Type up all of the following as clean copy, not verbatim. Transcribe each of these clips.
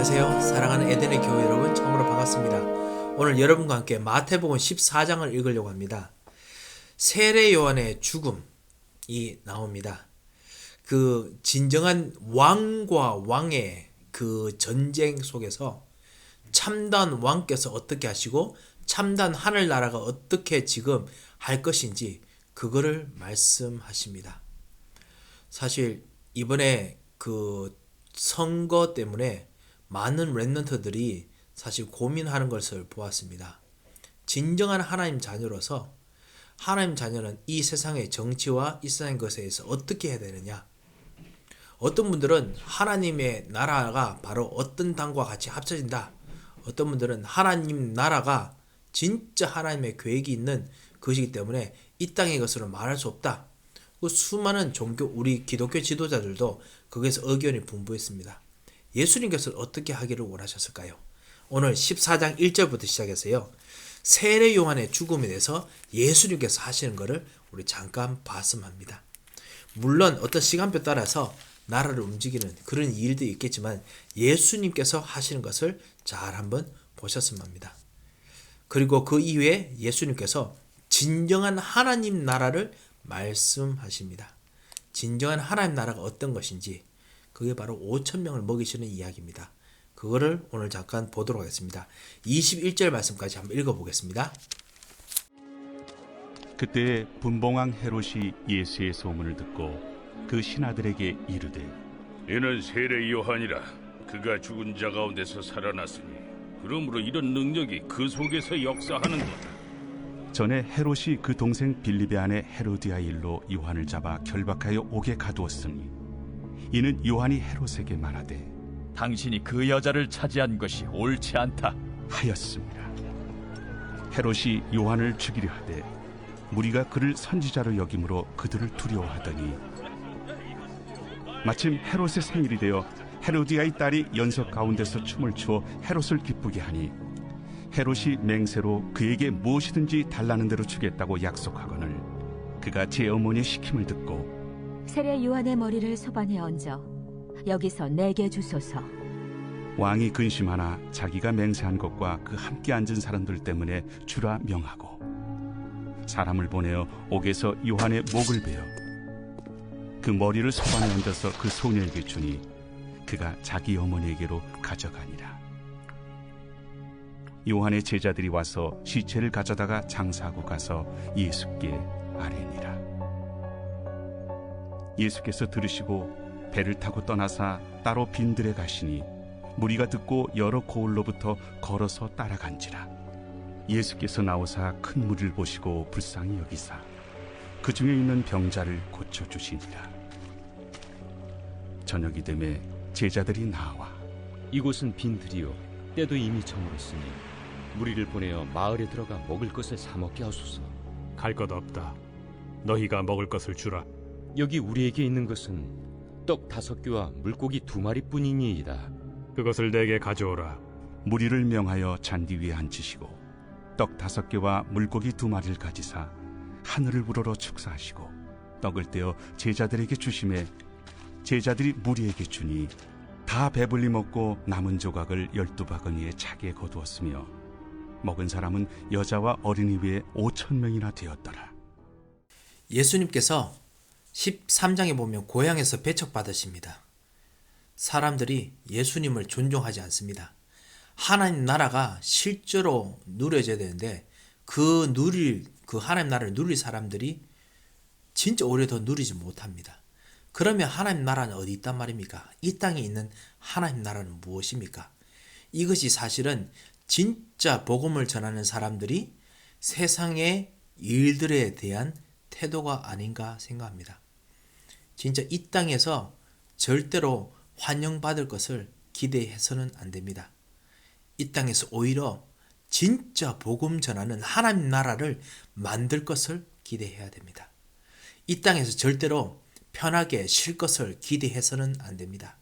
안녕하세요. 사랑하는 에덴의 교회 여러분, 처음으로 반갑습니다. 오늘 여러분과 함께 마태복음 14장을 읽으려고 합니다. 세례 요한의 죽음이 나옵니다. 그 진정한 왕과 왕의 그 전쟁 속에서 참다운 왕께서 어떻게 하시고 참다운 하늘나라가 어떻게 지금 할 것인지 그거를 말씀하십니다. 사실 이번에 그 선거 때문에 많은 랩런트들이 사실 고민하는 것을 보았습니다. 진정한 하나님 자녀로서 하나님 자녀는 이 세상의 정치와 이 세상의 것에 대해서 어떻게 해야 되느냐. 어떤 분들은 하나님의 나라가 바로 어떤 당과 같이 합쳐진다. 어떤 분들은 하나님 나라가 진짜 하나님의 계획이 있는 것이기 때문에 이 땅의 것으로 말할 수 없다. 수많은 종교, 우리 기독교 지도자들도 거기에서 의견이 분분했습니다. 예수님께서 어떻게 하기를 원하셨을까요? 오늘 14장 1절부터 시작해서요. 세례 요한의 죽음에 대해서 예수님께서 하시는 것을 우리 잠깐 봤으면 합니다. 물론 어떤 시간표 따라서 나라를 움직이는 그런 일도 있겠지만 예수님께서 하시는 것을 잘 한번 보셨으면 합니다. 그리고 그 이후에 예수님께서 진정한 하나님 나라를 말씀하십니다. 진정한 하나님 나라가 어떤 것인지 그게 바로 5,000명을 먹이시는 이야기입니다. 그거를 오늘 잠깐 보도록 하겠습니다. 21절 말씀까지 한번 읽어보겠습니다. 그때 분봉왕 헤롯이 예수의 소문을 듣고 그 신하들에게 이르되 이는 세례 요한이라. 그가 죽은 자 가운데서 살아났으니 그러므로 이런 능력이 그 속에서 역사하는도다. 전에 헤롯이 그 동생 빌립의 아내 헤로디아 일로 요한을 잡아 결박하여 옥에 가두었으니 이는 요한이 헤롯에게 말하되 당신이 그 여자를 차지한 것이 옳지 않다 하였습니다. 헤롯이 요한을 죽이려 하되 무리가 그를 선지자로 여김으로 그들을 두려워하더니 마침 헤롯의 생일이 되어 헤로디아의 딸이 연석 가운데서 춤을 추어 헤롯을 기쁘게 하니 헤롯이 맹세로 그에게 무엇이든지 달라는 대로 주겠다고 약속하거늘 그가 제 어머니의 시킴을 듣고 세례 요한의 머리를 소반에 얹어 여기서 내게 주소서. 왕이 근심하나 자기가 맹세한 것과 그 함께 앉은 사람들 때문에 주라 명하고 사람을 보내어 옥에서 요한의 목을 베어 그 머리를 소반에 얹어서 그 소녀에게 주니 그가 자기 어머니에게로 가져가니라. 요한의 제자들이 와서 시체를 가져다가 장사하고 가서 예수께 아뢰니라. 예수께서 들으시고 배를 타고 떠나사 따로 빈들에 가시니 무리가 듣고 여러 고을로부터 걸어서 따라간지라. 예수께서 나오사 큰 무리를 보시고 불쌍히 여기사 그 중에 있는 병자를 고쳐주시니라. 저녁이 되매 제자들이 나와 이곳은 빈들이요 때도 이미 저물었으니 무리를 보내어 마을에 들어가 먹을 것을 사 먹게 하소서. 갈 것 없다. 너희가 먹을 것을 주라. 여기 우리에게 있는 것은 떡 5개와 물고기 2마리뿐이니이다. 그것을 내게 가져오라. 무리를 명하여 잔디 위에 앉히시고 떡 5개와 물고기 2마리를 가지사 하늘을 우러러 축사하시고 떡을 떼어 제자들에게 주시매 제자들이 무리에게 주니 다 배불리 먹고 남은 조각을 12바구니에 차게 거두었으며 먹은 사람은 여자와 어린이 외에 5,000명이나 되었더라. 예수님께서 13장에 보면 고향에서 배척받으십니다. 사람들이 예수님을 존중하지 않습니다. 하나님 나라가 실제로 누려져야 되는데 그 하나님 나라를 누릴 사람들이 진짜 오래 더 누리지 못합니다. 그러면 하나님 나라는 어디 있단 말입니까? 이 땅에 있는 하나님 나라는 무엇입니까? 이것이 사실은 진짜 복음을 전하는 사람들이 세상의 일들에 대한 태도가 아닌가 생각합니다. 진짜 이 땅에서 절대로 환영받을 것을 기대해서는 안 됩니다. 이 땅에서 오히려 진짜 복음 전하는 하나님 나라를 만들 것을 기대해야 됩니다. 이 땅에서 절대로 편하게 쉴 것을 기대해서는 안 됩니다.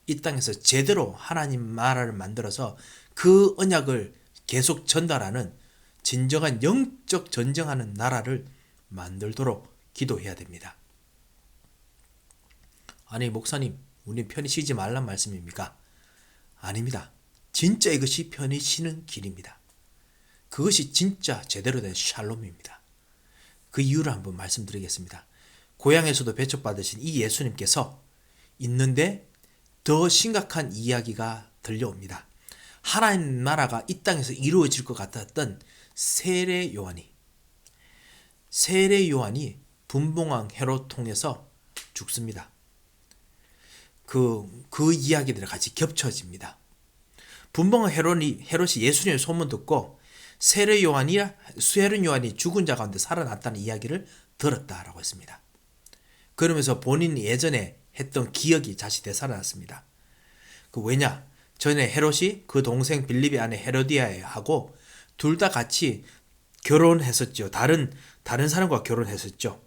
이 땅에서 제대로 하나님 나라를 만들어서 그 언약을 계속 전달하는 진정한 영적 전쟁하는 나라를 만들도록 기도해야 됩니다. 아니 목사님, 우리 편히 쉬지 말란 말씀입니까? 아닙니다. 진짜 이것이 편히 쉬는 길입니다. 그것이 진짜 제대로 된 샬롬입니다. 그 이유를 한번 말씀드리겠습니다. 고향에서도 배척받으신 이 예수님께서 있는데 더 심각한 이야기가 들려옵니다. 하나님 나라가 이 땅에서 이루어질 것 같았던 세례 요한이 분봉왕 헤롯 통해서 죽습니다. 그 이야기들이 같이 겹쳐집니다. 분봉왕 헤롯이 예수님의 소문 듣고 세례 요한이 죽은 자 가운데 살아났다는 이야기를 들었다라고 했습니다. 그러면서 본인이 예전에 했던 기억이 다시 되살아났습니다. 왜냐? 전에 헤롯이 그 동생 빌립의 아내 헤로디아하고 둘 다 같이 결혼했었죠. 다른 사람과 결혼했었죠.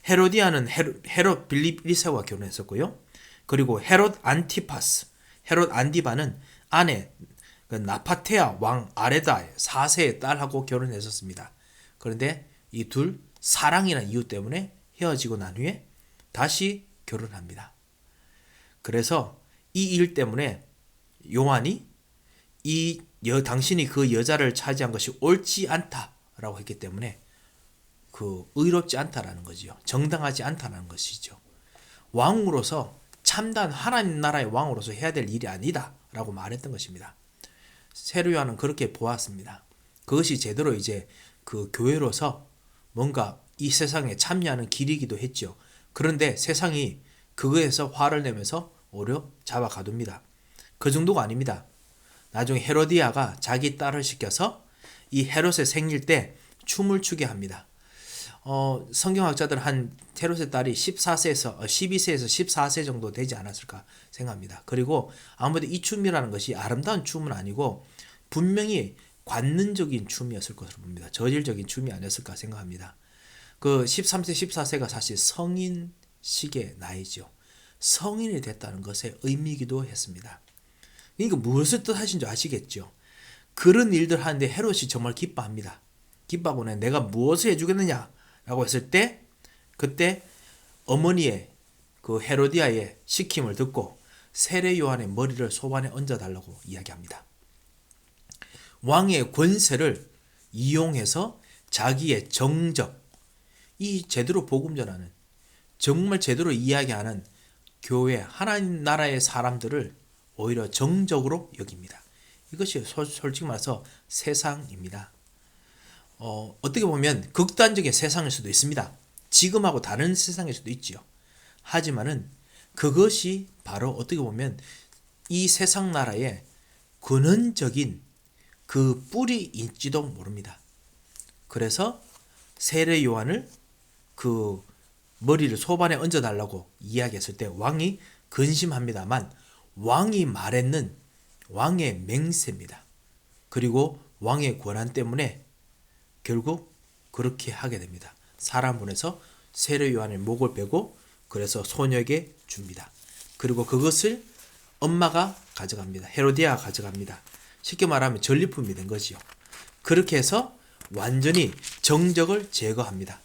헤로디아는 헤롯 빌립 1세와 결혼했었고요. 그리고 헤롯 안디바는 아내 나파테아 왕 아레다 4세의 딸하고 결혼했었습니다. 그런데 이 둘 사랑이라는 이유 때문에 헤어지고 난 후에 다시 결혼합니다. 그래서 이 일 때문에 요한이 당신이 그 여자를 차지한 것이 옳지 않다라고 했기 때문에 의롭지 않다라는 거지요. 정당하지 않다라는 것이죠. 왕으로서 참다운 하나님 나라의 왕으로서 해야 될 일이 아니다라고 말했던 것입니다. 세례 요한은 그렇게 보았습니다. 그것이 제대로 이제 그 교회로서 뭔가 이 세상에 참여하는 길이기도 했죠. 그런데 세상이 그거에서 화를 내면서 오히려 잡아가둡니다. 그 정도가 아닙니다. 나중에 헤로디아가 자기 딸을 시켜서 이 헤롯의 생일 때 춤을 추게 합니다. 성경학자들은 한 헤롯의 딸이 12세에서 14세 정도 되지 않았을까 생각합니다. 그리고 아무래도 이 춤이라는 것이 아름다운 춤은 아니고 분명히 관능적인 춤이었을 것으로 봅니다. 저질적인 춤이 아니었을까 생각합니다. 그 13세, 14세가 사실 성인식의 나이죠. 성인이 됐다는 것의 의미이기도 했습니다. 그러니까 무엇을 뜻하신 줄 아시겠죠? 그런 일들 하는데 헤롯이 정말 기뻐합니다. 기뻐하고는 내가 무엇을 해주겠느냐 라고 했을 때 그때 어머니의 그 헤로디아의 시킴을 듣고 세례 요한의 머리를 소반에 얹어달라고 이야기합니다. 왕의 권세를 이용해서 자기의 정적, 이 제대로 복음 전하는, 정말 제대로 이야기하는 교회, 하나님 나라의 사람들을 오히려 정적으로 여깁니다. 이것이 솔직히 말해서 세상입니다. 어떻게 보면 극단적인 세상일 수도 있습니다. 지금하고 다른 세상일 수도 있지요. 하지만은 그것이 바로 어떻게 보면 이 세상 나라의 근원적인 그 뿌리일지도 모릅니다. 그래서 세례 요한을 그 머리를 소반에 얹어달라고 이야기했을 때 왕이 근심합니다만 왕이 말했는 왕의 맹세입니다. 그리고 왕의 권한 때문에 결국 그렇게 하게 됩니다. 사람 보내서 세례 요한의 목을 베고 그래서 소녀에게 줍니다. 그리고 그것을 엄마가 가져갑니다. 헤로디아가 가져갑니다. 쉽게 말하면 전리품이 된 거지요. 그렇게 해서 완전히 정적을 제거합니다.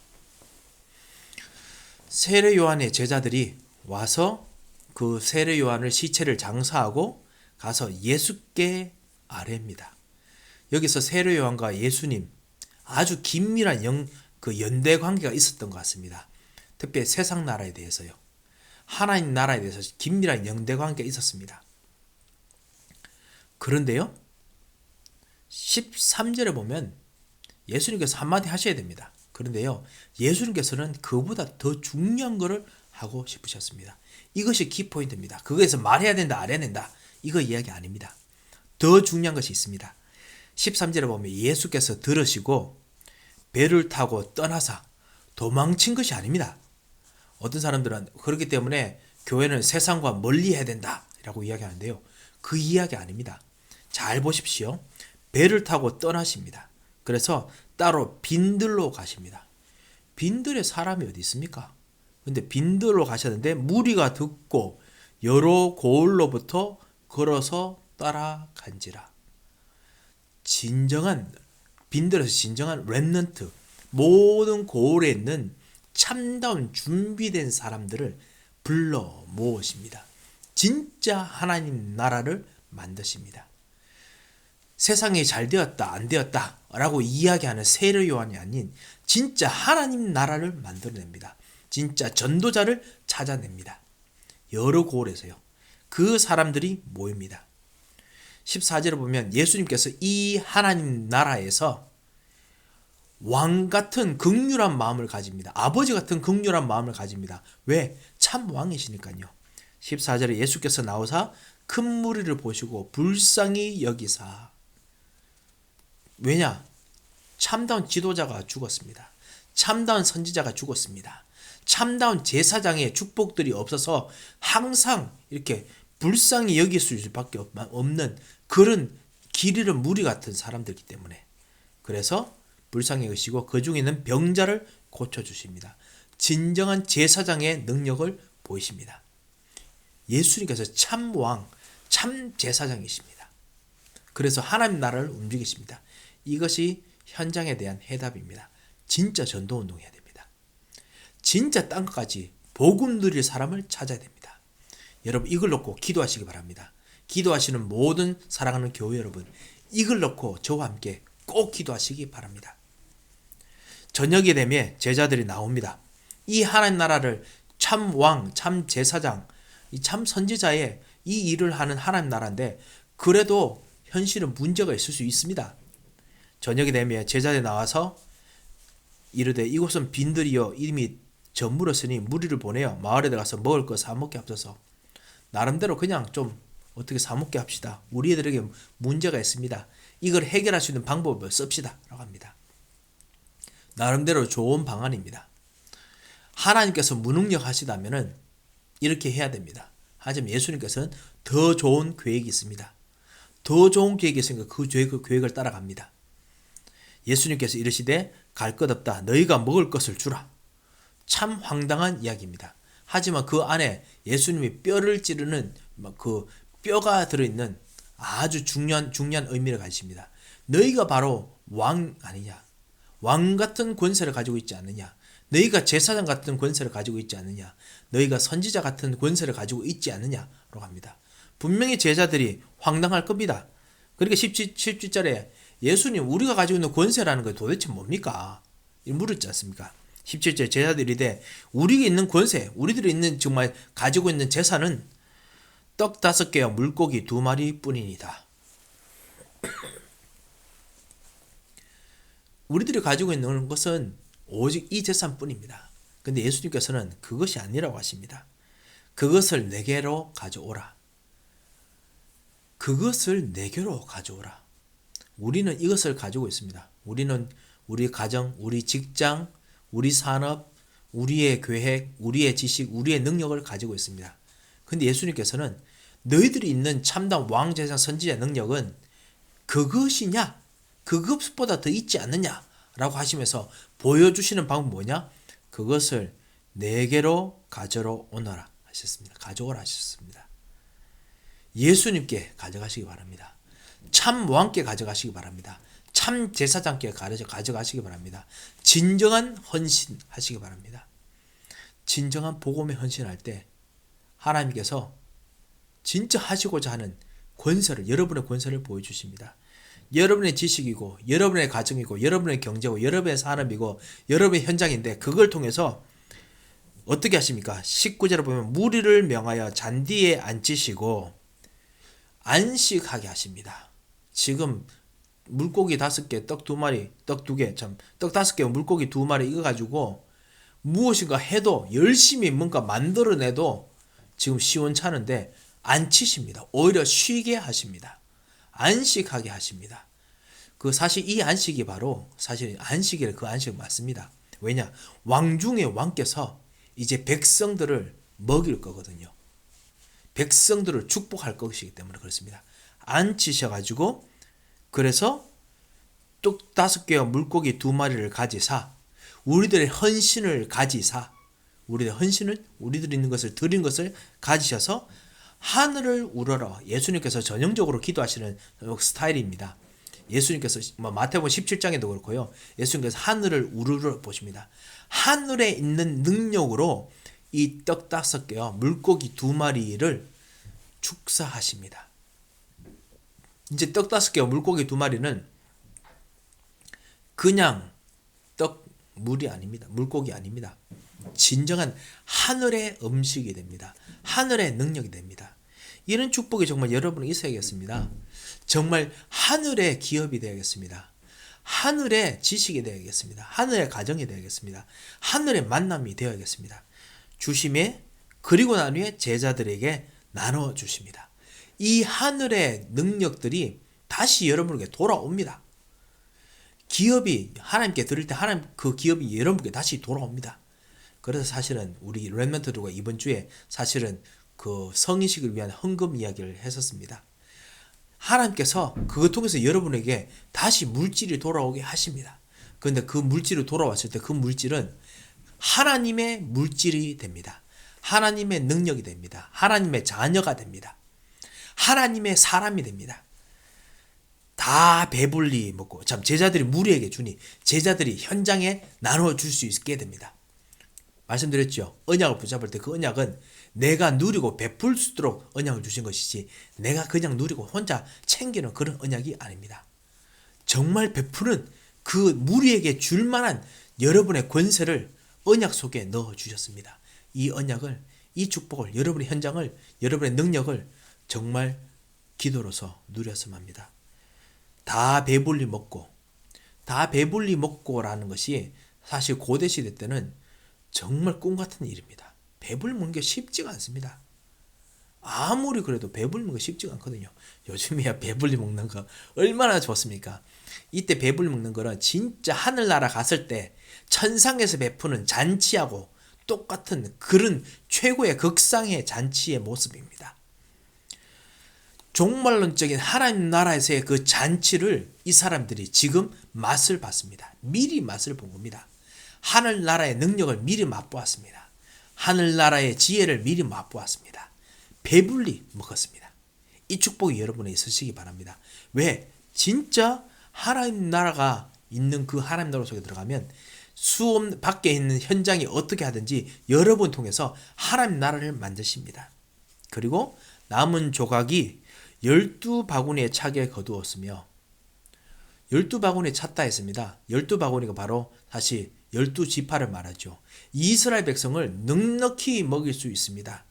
세례 요한의 제자들이 와서 그 세례 요한을 시체를 장사하고 가서 예수께 아뢰입니다. 여기서 세례 요한과 예수님 아주 긴밀한 연대 관계가 있었던 것 같습니다. 특히 세상 나라에 대해서요. 하나님 나라에 대해서 긴밀한 연대 관계가 있었습니다. 그런데요. 13절에 보면 예수님께서 한마디 하셔야 됩니다. 그런데요. 예수님께서는 그보다 더 중요한 것을 하고 싶으셨습니다. 이것이 키포인트입니다. 그거에서 말해야 된다, 안 해야 된다. 이거 이야기 아닙니다. 더 중요한 것이 있습니다. 13절에 보면 예수께서 들으시고 배를 타고 떠나사 도망친 것이 아닙니다. 어떤 사람들은 그렇기 때문에 교회는 세상과 멀리 해야 된다 라고 이야기하는데요. 그 이야기 아닙니다. 잘 보십시오. 배를 타고 떠나십니다. 그래서 따로 빈들로 가십니다. 빈들에 사람이 어디 있습니까? 근데 빈들로 가셨는데 무리가 듣고 여러 고을로부터 걸어서 따라간지라. 진정한 빈들에서 진정한 렘넌트, 모든 고을에 있는 참다운 준비된 사람들을 불러 모으십니다. 진짜 하나님 나라를 만드십니다. 세상이 잘 되었다 안 되었다 라고 이야기하는 세례 요한이 아닌 진짜 하나님 나라를 만들어냅니다. 진짜 전도자를 찾아냅니다. 여러 고을에서요. 그 사람들이 모입니다. 14절을 보면 예수님께서 이 하나님 나라에서 왕 같은 긍휼한 마음을 가집니다. 아버지 같은 긍휼한 마음을 가집니다. 왜? 참 왕이시니까요. 14절에 예수께서 나오사 큰 무리를 보시고 불쌍히 여기사. 왜냐? 참다운 지도자가 죽었습니다. 참다운 선지자가 죽었습니다. 참다운 제사장의 축복들이 없어서 항상 이렇게 불쌍히 여길 수밖에 없는 그런 길 잃은 무리 같은 사람들이기 때문에, 그래서 불쌍히 여기시고 그 중에 있는 병자를 고쳐주십니다. 진정한 제사장의 능력을 보이십니다. 예수님께서 참 왕, 참 제사장이십니다. 그래서 하나님 나라를 움직이십니다. 이것이 현장에 대한 해답입니다. 진짜 전도운동 해야 됩니다. 진짜 땅까지 복음 누릴 사람을 찾아야 됩니다. 여러분 이걸 놓고 기도하시기 바랍니다. 기도하시는 모든 사랑하는 교회 여러분, 이걸 놓고 저와 함께 꼭 기도하시기 바랍니다. 저녁이 되면 제자들이 나옵니다. 이 하나님 나라를 참 왕, 참 제사장, 참 선지자의 이 일을 하는 하나님 나라인데 그래도 현실은 문제가 있을 수 있습니다. 저녁이 되면 제자들이 나와서 이르되 이곳은 빈들이여 이미 저물었으니 무리를 보내어 마을에 들어가서 먹을 것 사먹게 합소서. 나름대로 그냥 좀 어떻게 사먹게 합시다. 우리들에게 문제가 있습니다. 이걸 해결할 수 있는 방법을 씁시다 라고 합니다. 나름대로 좋은 방안입니다. 하나님께서 무능력 하시다면 이렇게 해야 됩니다. 하지만 예수님께서는 더 좋은 계획이 있습니다. 더 좋은 계획이 있으니까 그 계획을 따라갑니다. 예수님께서 이르시되 갈 것 없다. 너희가 먹을 것을 주라. 참 황당한 이야기입니다. 하지만 그 안에 예수님이 뼈를 찌르는 그 뼈가 들어있는 아주 중요한 의미를 가지십니다. 너희가 바로 왕 아니냐? 왕 같은 권세를 가지고 있지 않느냐? 너희가 제사장 같은 권세를 가지고 있지 않느냐? 너희가 선지자 같은 권세를 가지고 있지 않느냐라고 합니다. 분명히 제자들이 황당할 겁니다. 그러니까 17절에 예수님 우리가 가지고 있는 권세라는 게 도대체 뭡니까? 물었지 않습니까? 17절 제자들이 이르되 우리가 있는 권세, 우리들이 있는 정말 가지고 있는 재산은 떡 5개와 물고기 2마리 뿐이니다. 우리들이 가지고 있는 것은 오직 이 재산뿐입니다. 근데 예수님께서는 그것이 아니라고 하십니다. 그것을 내게로 가져오라. 그것을 내게로 가져오라. 우리는 이것을 가지고 있습니다. 우리는 우리 가정, 우리 직장, 우리 산업, 우리의 계획, 우리의 지식, 우리의 능력을 가지고 있습니다. 근데 예수님께서는 너희들이 있는 참담 왕제사 선지자 능력은 그것이냐? 그것보다 더 있지 않느냐? 라고 하시면서 보여주시는 방법은 뭐냐? 그것을 내게로 가져러 오너라 하셨습니다. 가져오라 하셨습니다. 예수님께 가져가시기 바랍니다. 참 왕께 가져가시기 바랍니다. 참 제사장께 가져가시기 바랍니다. 진정한 헌신하시기 바랍니다. 진정한 복음에 헌신할 때 하나님께서 진짜 하시고자 하는 권세를, 여러분의 권세를 보여주십니다. 여러분의 지식이고 여러분의 가정이고 여러분의 경제고 여러분의 산업이고 여러분의 현장인데 그걸 통해서 어떻게 하십니까? 19절에 보면 무리를 명하여 잔디에 앉히시고 안식하게 하십니다. 지금 물고기 5개, 떡 2마리, 떡 2개, 떡 5개, 물고기 2마리 이거 가지고 무엇인가 해도 열심히 뭔가 만들어내도 지금 시원찮은데 앉히십니다. 오히려 쉬게 하십니다. 안식하게 하십니다. 그 사실 이 안식이 바로 사실 안식이 그 안식 맞습니다. 왜냐? 왕 중에 왕께서 이제 백성들을 먹일 거거든요. 백성들을 축복할 것이기 때문에 그렇습니다. 앉히셔가지고 그래서 떡 5개와 물고기 2마리를 가지사 우리들의 헌신을 가지사 우리의 헌신을 우리들이 있는 것을 드린 것을 가지셔서 하늘을 우러러 예수님께서 전형적으로 기도하시는 스타일입니다. 예수님께서 마태복음 17장에도 그렇고요. 예수님께서 하늘을 우러러 보십니다. 하늘에 있는 능력으로 이 떡 5개와 물고기 2마리를 축사하십니다. 이제 떡 5개와 물고기 2마리는 그냥 물이 아닙니다. 물고기 아닙니다. 진정한 하늘의 음식이 됩니다. 하늘의 능력이 됩니다. 이런 축복이 정말 여러분은 있어야겠습니다. 정말 하늘의 기업이 되어야겠습니다. 하늘의 지식이 되어야겠습니다. 하늘의 가정이 되어야겠습니다. 하늘의 만남이 되어야겠습니다. 주심에 그리고 난 후에 제자들에게 나눠 주십니다. 이 하늘의 능력들이 다시 여러분에게 돌아옵니다. 기업이 하나님께 드릴 때 하나님 그 기업이 여러분께 다시 돌아옵니다. 그래서 사실은 우리 렘넌트들과 이번 주에 사실은 그 성인식을 위한 헌금 이야기를 했었습니다. 하나님께서 그것 통해서 여러분에게 다시 물질이 돌아오게 하십니다. 그런데 그 물질이 돌아왔을 때 그 물질은 하나님의 물질이 됩니다. 하나님의 능력이 됩니다. 하나님의 자녀가 됩니다. 하나님의 사람이 됩니다. 다 배불리 먹고 참 제자들이 무리에게 주니 제자들이 현장에 나눠줄 수 있게 됩니다. 말씀드렸죠. 언약을 붙잡을 때 그 언약은 내가 누리고 베풀 수 있도록 언약을 주신 것이지 내가 그냥 누리고 혼자 챙기는 그런 언약이 아닙니다. 정말 베푸는 그 무리에게 줄 만한 여러분의 권세를 언약 속에 넣어 주셨습니다. 이 언약을, 이 축복을, 여러분의 현장을, 여러분의 능력을 정말 기도로서 누렸으면 합니다. 다 배불리 먹고라는 것이 사실 고대시대 때는 정말 꿈 같은 일입니다. 배불리 먹는 게 쉽지가 않습니다. 아무리 그래도 배불리 먹는 게 쉽지가 않거든요. 요즘이야 배불리 먹는 거 얼마나 좋습니까? 이때 배불리 먹는 거는 진짜 하늘나라 갔을 때 천상에서 베푸는 잔치하고 똑같은 그런 최고의 극상의 잔치의 모습입니다. 종말론적인 하나님 나라에서의 그 잔치를 이 사람들이 지금 맛을 봤습니다. 미리 맛을 본 겁니다. 하늘나라의 능력을 미리 맛보았습니다. 하늘나라의 지혜를 미리 맛보았습니다. 배불리 먹었습니다. 이 축복이 여러분에 있으시기 바랍니다. 왜? 진짜 하나님 나라가 있는 그 하나님 나라 속에 들어가면 수업 밖에 있는 현장이 어떻게 하든지 여러분 통해서 하나님 나라를 만드십니다. 그리고 남은 조각이 12바구니에 차게 거두었으며 12바구니에 찼다 했습니다. 12바구니가 바로 다시 12지파를 말하죠. 이스라엘 백성을 넉넉히 먹일 수 있습니다.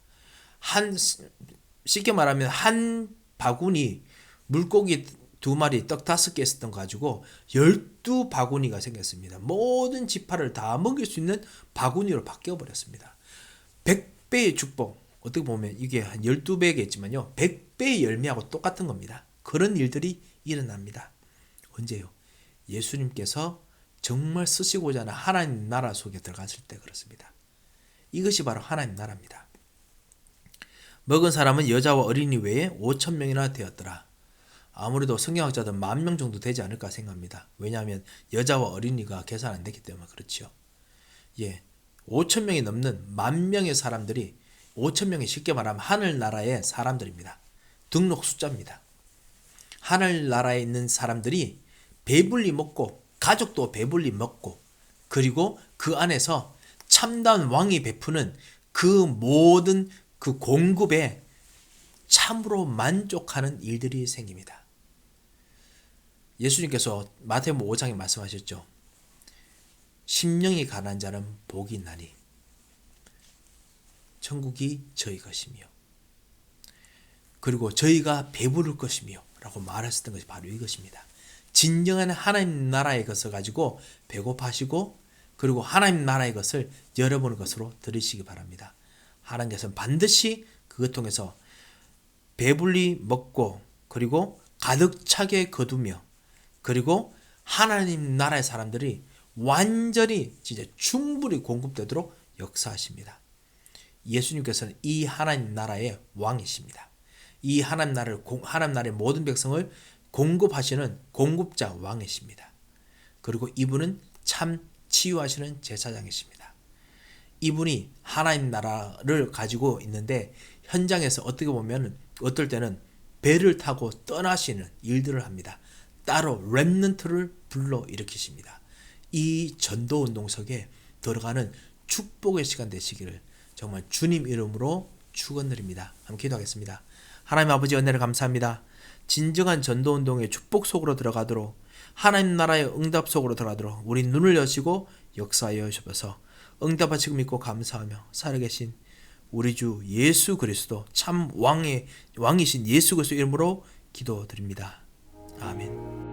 쉽게 말하면 한 바구니 물고기 2마리 떡 5개 있었던 거 가지고 12바구니가 생겼습니다. 모든 지파를 다 먹일 수 있는 바구니로 바뀌어버렸습니다. 100배의 축복, 어떻게 보면 이게 한 12배겠지만요 100배의 열매하고 똑같은 겁니다. 그런 일들이 일어납니다. 언제요? 예수님께서 정말 쓰시고자 하는 하나님 나라 속에 들어갔을 때 그렇습니다. 이것이 바로 하나님 나라입니다. 먹은 사람은 여자와 어린이 외에 5,000명이나 되었더라. 아무래도 성경학자들 10,000명 정도 되지 않을까 생각합니다. 왜냐하면 여자와 어린이가 계산 안 됐기 때문에 그렇죠. 5,000명이 넘는 10,000명의 사람들이 5,000명이 쉽게 말하면 하늘나라의 사람들입니다. 등록 숫자입니다. 하늘나라에 있는 사람들이 배불리 먹고 가족도 배불리 먹고 그리고 그 안에서 참다운 왕이 베푸는 그 모든 그 공급에 참으로 만족하는 일들이 생깁니다. 예수님께서 마태복음 5장에 말씀하셨죠. 심령이 가난한 자는 복이 있나니 천국이 저희 것이며 그리고 저희가 배부를 것이며 라고 말하셨던 것이 바로 이것입니다. 진정한 하나님 나라의 것을 가지고 배고파하시고 그리고 하나님 나라의 것을 여러분의 것으로 들으시기 바랍니다. 하나님께서는 반드시 그것 통해서 배불리 먹고 그리고 가득 차게 거두며 그리고 하나님 나라의 사람들이 완전히 진짜 충분히 공급되도록 역사하십니다. 예수님께서는 이 하나님 나라의 왕이십니다. 이 하나님 나라의 모든 백성을 공급하시는 공급자 왕이십니다. 그리고 이분은 참 치유하시는 제사장이십니다. 이분이 하나님 나라를 가지고 있는데 현장에서 어떻게 보면 어떨 때는 배를 타고 떠나시는 일들을 합니다. 따로 렘넌트를 불러 일으키십니다. 이 전도운동 속에 들어가는 축복의 시간 되시기를 정말 주님 이름으로 축원드립니다. 함께 기도하겠습니다. 하나님 아버지 은혜를 감사합니다. 진정한 전도운동의 축복 속으로 들어가도록 하나님 나라의 응답 속으로 들어가도록 우리 눈을 여시고 역사하여 주셔서 응답하시고 믿고 감사하며 살아계신 우리 주 예수 그리스도 참 왕이신 예수 그리스도 이름으로 기도드립니다. 아멘.